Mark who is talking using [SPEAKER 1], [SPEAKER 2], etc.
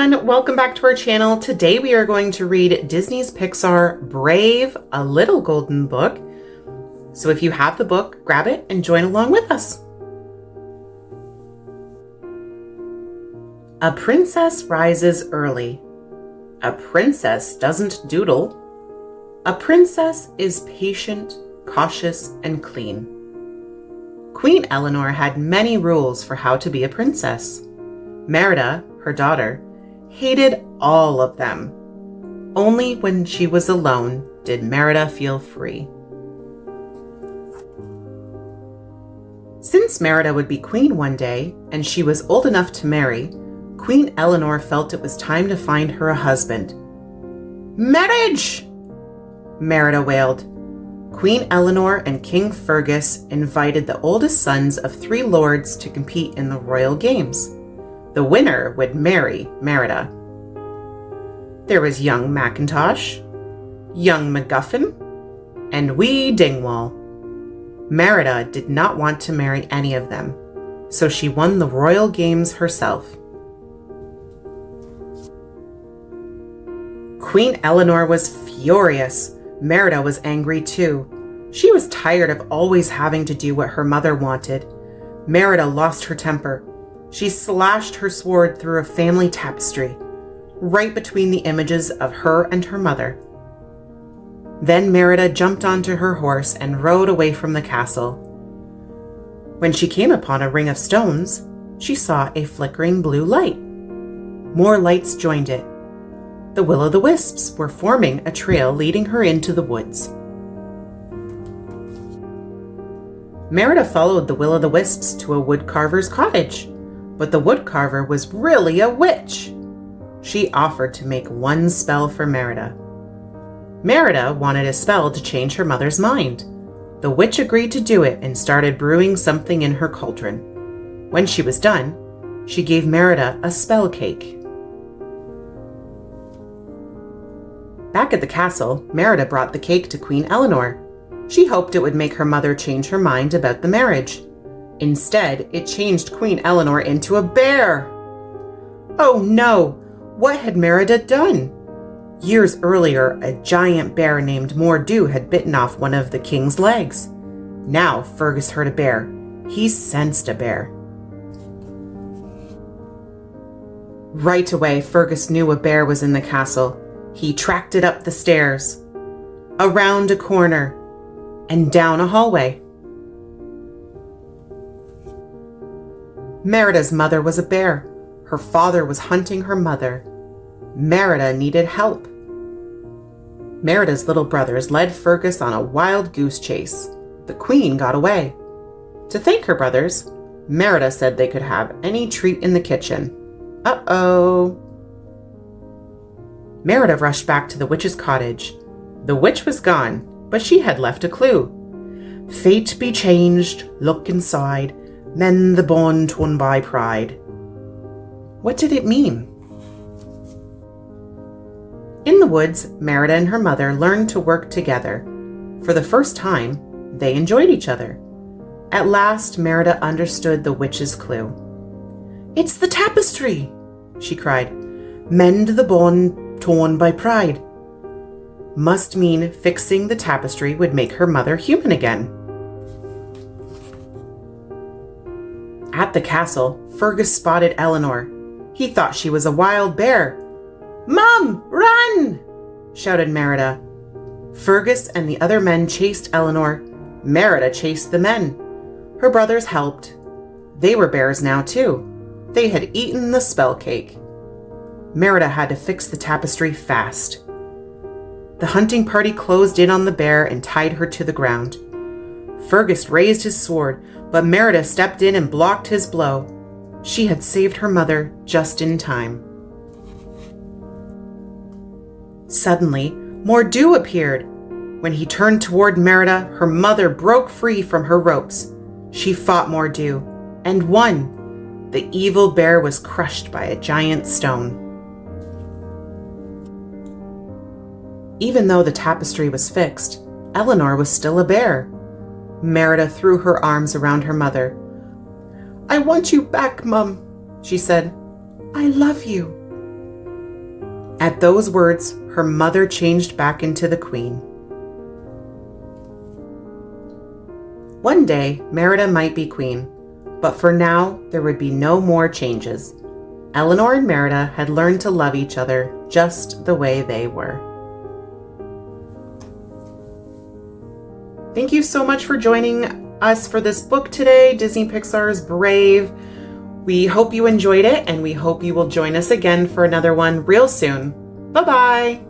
[SPEAKER 1] everyone, welcome back to our channel. Today we are going to read Disney's Pixar Brave, a Little Golden Book. So if you have the book, grab it and join along with us. A princess rises early. A princess doesn't doodle. A princess is patient, cautious, and clean. Queen Eleanor had many rules for how to be a princess. Merida, her daughter, hated all of them. Only when she was alone did Merida feel free. Since Merida would be queen one day, and she was old enough to marry, Queen Eleanor felt it was time to find her a husband. "Marriage!" Merida wailed. Queen Eleanor and King Fergus invited the oldest sons of 3 lords to compete in the royal games. The winner would marry Merida. There was young Macintosh, young MacGuffin, and wee Dingwall. Merida did not want to marry any of them, so she won the royal games herself. Queen Eleanor was furious. Merida was angry too. She was tired of always having to do what her mother wanted. Merida lost her temper. She slashed her sword through a family tapestry, right between the images of her and her mother. Then Merida jumped onto her horse and rode away from the castle. When she came upon a ring of stones, she saw a flickering blue light. More lights joined it. The will-o'-the-wisps were forming a trail leading her into the woods. Merida followed the will-o'-the-wisps to a woodcarver's cottage. But the woodcarver was really a witch. She offered to make one spell for Merida. Merida wanted a spell to change her mother's mind. The witch agreed to do it and started brewing something in her cauldron. When she was done, she gave Merida a spell cake. Back at the castle, Merida brought the cake to Queen Eleanor. She hoped it would make her mother change her mind about the marriage. Instead, it changed Queen Eleanor into a bear. Oh no! What had Merida done? Years earlier, a giant bear named Mordew had bitten off one of the king's legs. Now Fergus heard a bear. He sensed a bear. Right away, Fergus knew a bear was in the castle. He tracked it up the stairs, around a corner, and down a hallway. Merida's mother was a bear. Her father was hunting her mother. Merida needed help. Merida's little brothers led Fergus on a wild goose chase. The queen got away. To thank her brothers, Merida said they could have any treat in the kitchen. Uh-oh. Merida rushed back to the witch's cottage. The witch was gone, but she had left a clue. "Fate be changed, look inside. Mend the bond torn by pride." What did it mean? In the woods, Merida and her mother learned to work together. For the first time, they enjoyed each other. At last, Merida understood the witch's clue. "It's the tapestry!" she cried. "Mend the bond torn by pride." Must mean fixing the tapestry would make her mother human again. At the castle, Fergus spotted Eleanor. He thought she was a wild bear. "Mom, run!" shouted Merida. Fergus and the other men chased Eleanor. Merida chased the men. Her brothers helped. They were bears now too. They had eaten the spell cake. Merida had to fix the tapestry fast. The hunting party closed in on the bear and tied her to the ground. Fergus raised his sword, but Merida stepped in and blocked his blow. She had saved her mother just in time. Suddenly, Mordew appeared. When he turned toward Merida, her mother broke free from her ropes. She fought Mordew and won. The evil bear was crushed by a giant stone. Even though the tapestry was fixed, Eleanor was still a bear. Merida threw her arms around her mother. "I want you back, Mum," she said. "I love you." At those words, her mother changed back into the queen. One day, Merida might be queen, but for now, there would be no more changes. Eleanor and Merida had learned to love each other just the way they were. Thank you so much for joining us for this book today, Disney Pixar's Brave. We hope you enjoyed it, and we hope you will join us again for another one real soon. Bye-bye.